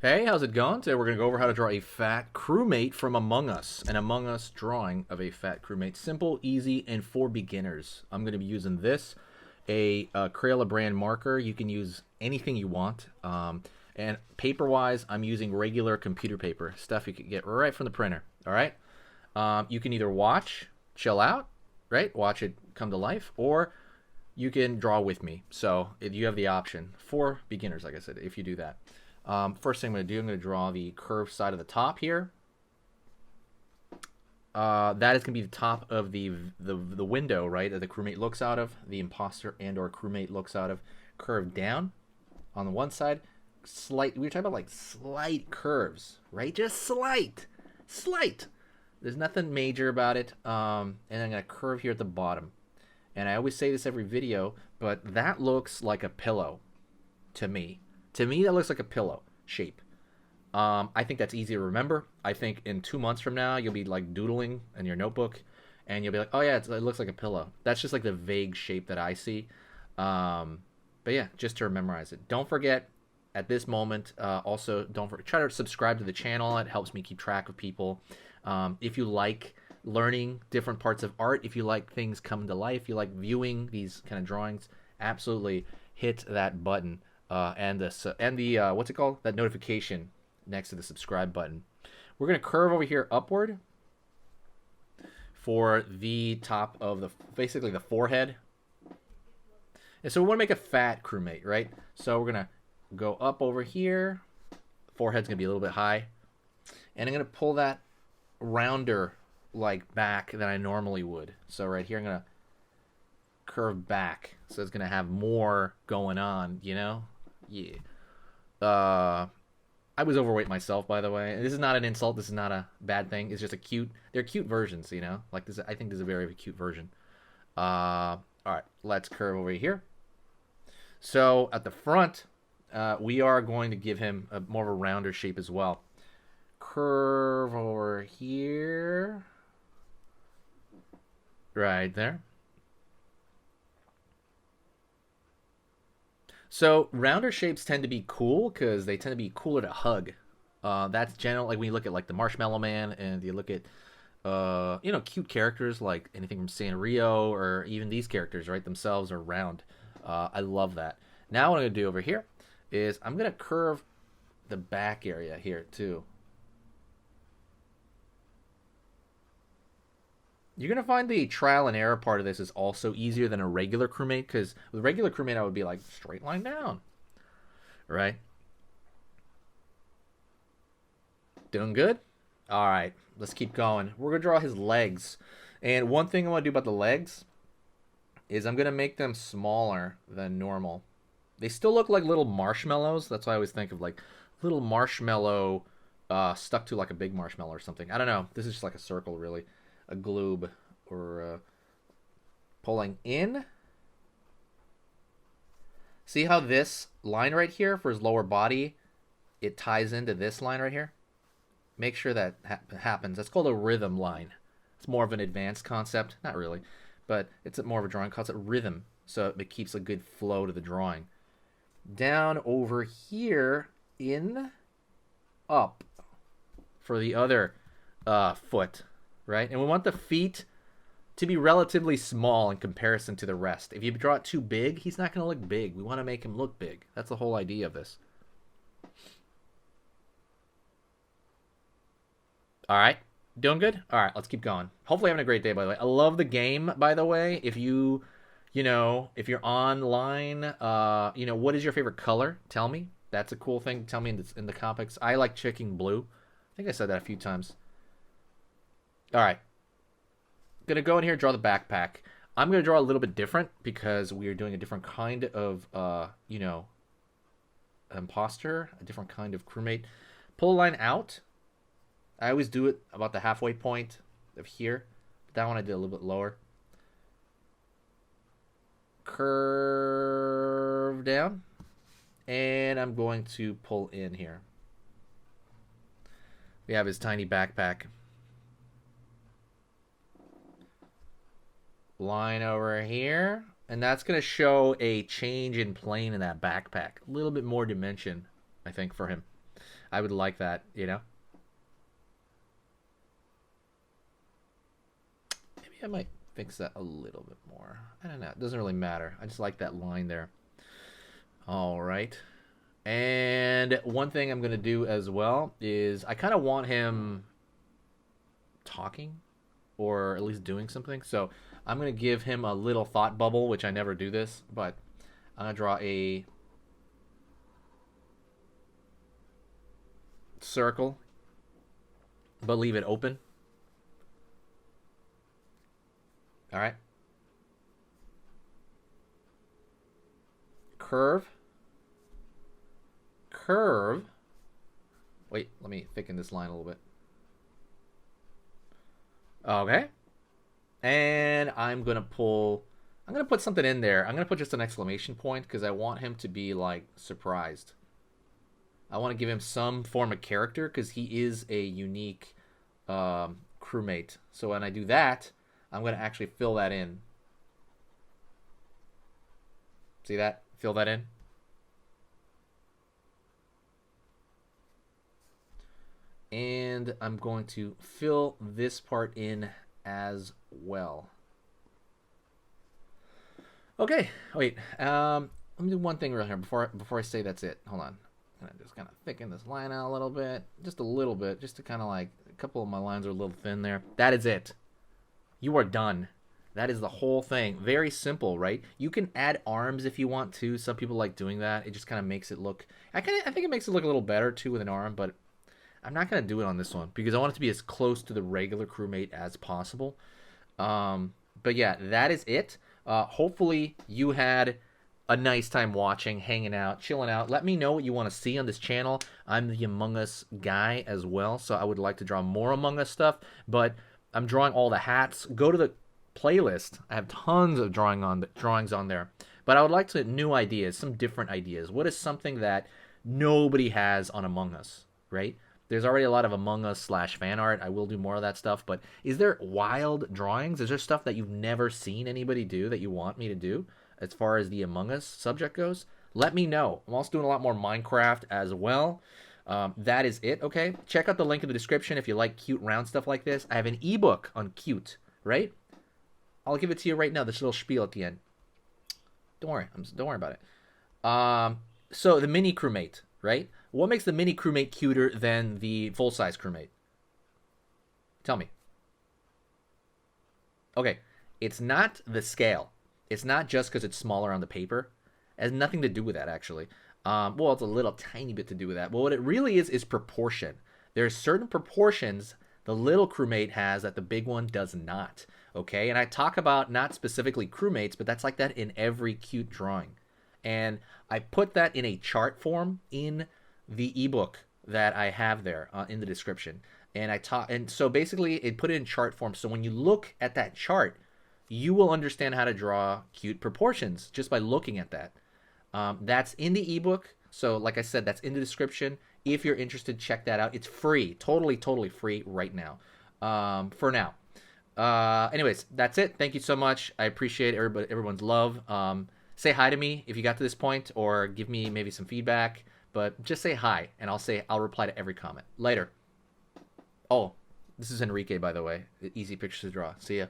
Hey, how's it going? Today we're going to go over how to draw a fat crewmate from Among Us. An Among Us drawing of a fat crewmate. Simple, easy, and for beginners. I'm going to be using this, a Crayola brand marker. You can use anything you want. And paper-wise, I'm using regular computer paper. Stuff you can get right from the printer. All right? You can either watch, chill out, right? Watch it come to life, or you can draw with me. So you have the option for beginners, like I said, if you do that. First thing I'm going to do, I'm going to draw the curved side of the top here. That is going to be the top of the window, right, that the crewmate looks out of, the imposter and or crewmate looks out of. Curved down on the one side. Slight, we were talking about like slight curves, right? Just slight. There's nothing major about it. And I'm going to curve here at the bottom. And I always say this every video, but that looks like a pillow to me. To me, that looks like a pillow shape. I think that's easy to remember. I think in 2 months from now, you'll be like doodling in your notebook, and you'll be like, oh yeah, it looks like a pillow. That's just like the vague shape that I see. But yeah, just to memorize it. Don't forget, at this moment, also try to subscribe to the channel. It helps me keep track of people. If you like learning different parts of art, if you like things come to life, you like viewing these kind of drawings, absolutely hit that button. And the what's it called? That notification next to the subscribe button. We're gonna curve over here upward for the top of basically the forehead. And so we want to make a fat crewmate, right? So we're gonna go up over here. Forehead's gonna be a little bit high, and I'm gonna pull that rounder like back than I normally would. So right here, I'm gonna curve back, so it's gonna have more going on, you know. Yeah. I was overweight myself, by the way. This is not an insult. This is not a bad thing. It's just they're cute versions, you know? Like this, I think this is a very cute version. All right, let's curve over here. So at the front, we are going to give him more of a rounder shape as well. Curve over here. Right there. So rounder shapes tend to be cool because they tend to be cooler to hug. That's general. Like when you look at like the Marshmallow Man, and you look at cute characters like anything from Sanrio, or even these characters, right, themselves are round. I love that. Now what I'm gonna do over here is I'm gonna curve the back area here too. You're going to find the trial and error part of this is also easier than a regular crewmate, because with a regular crewmate, I would be like, straight line down. Right? Doing good? All right, let's keep going. We're going to draw his legs. And one thing I want to do about the legs is I'm going to make them smaller than normal. They still look like little marshmallows. That's why I always think of like little marshmallow stuck to like a big marshmallow or something. I don't know. This is just like a circle, really. A globe, or pulling in. See how this line right here for his lower body, it ties into this line right here? Make sure that happens. That's called a rhythm line. It's more of an advanced concept. Not really, but it's more of a drawing concept. Rhythm, so it keeps a good flow to the drawing. Down over here, in, up for the other foot. Right? And we want the feet to be relatively small in comparison to the rest. If you draw it too big, he's not going to look big. We want to make him look big. That's the whole idea of this. All right. Doing good? All right, let's keep going. Hopefully having a great day, by the way. I love the game, by the way. If if you're online, what is your favorite color? Tell me. That's a cool thing. Tell me in the comics. I like chicken blue. I think I said that a few times. All right, gonna go in here and draw the backpack. I'm gonna draw a little bit different because we are doing a different kind of, imposter, a different kind of crewmate. Pull a line out. I always do it about the halfway point of here. That one I did a little bit lower. Curve down, and I'm going to pull in here. We have his tiny backpack. Line over here, and that's going to show a change in plane in that backpack. A little bit more dimension, I think, for him. I would like that, you know? Maybe I might fix that a little bit more. I don't know. It doesn't really matter. I just like that line there. All right. And one thing I'm going to do as well is I kind of want him talking or at least doing something. So I'm going to give him a little thought bubble, which I never do this, but I'm going to draw a circle, but leave it open. All right. Curve. Curve. Wait, let me thicken this line a little bit. Okay. And I'm going to put something in there. I'm going to put just an exclamation point because I want him to be like surprised. I want to give him some form of character because he is a unique crewmate. So when I do that, I'm going to actually fill that in. See that? Fill that in. And I'm going to fill this part in as well. Okay, wait. Let me do one thing real here before I say that's it. Hold on. I'm gonna just kind of thicken this line out a little bit, just a little bit, just to kind of like a couple of my lines are a little thin there. That is it. You are done. That is the whole thing. Very simple, right? You can add arms if you want to. Some people like doing that. It just kind of makes it look. I think it makes it look a little better too with an arm, but I'm not gonna do it on this one because I want it to be as close to the regular crewmate as possible. But yeah, that is it. Hopefully you had a nice time watching, hanging out, chilling out. Let me know what you want to see on this channel. I'm the Among Us guy as well, so I would like to draw more Among Us stuff, but I'm drawing all the hats. Go to the playlist. I have tons of drawings on there, but I would like to new ideas, some different ideas. What is something that nobody has on Among Us, right? There's already a lot of Among Us / fan art. I will do more of that stuff, but is there wild drawings? Is there stuff that you've never seen anybody do that you want me to do as far as the Among Us subject goes? Let me know. I'm also doing a lot more Minecraft as well. That is it, okay? Check out the link in the description if you like cute round stuff like this. I have an ebook on cute, right? I'll give it to you right now, this little spiel at the end. Don't worry about it. So the mini crewmate, right? What makes the mini crewmate cuter than the full-size crewmate? Tell me. Okay, it's not the scale. It's not just because it's smaller on the paper. It has nothing to do with that, actually. Well, it's a little tiny bit to do with that. But what it really is proportion. There's certain proportions the little crewmate has that the big one does not. Okay, and I talk about not specifically crewmates, but that's like that in every cute drawing. And I put that in a chart form in the ebook that I have there in the description. And so basically it put it in chart form. So when you look at that chart, you will understand how to draw cute proportions just by looking at that. That's in the ebook. So like I said, that's in the description. If you're interested, check that out. It's free, totally free right now. For now. Anyways, that's it. Thank you so much. I appreciate everyone's love. Say hi to me if you got to this point, or give me maybe some feedback. But just say hi, and I'll reply to every comment. Later. Oh, this is Enrique, by the way. Easy pictures to draw. See ya.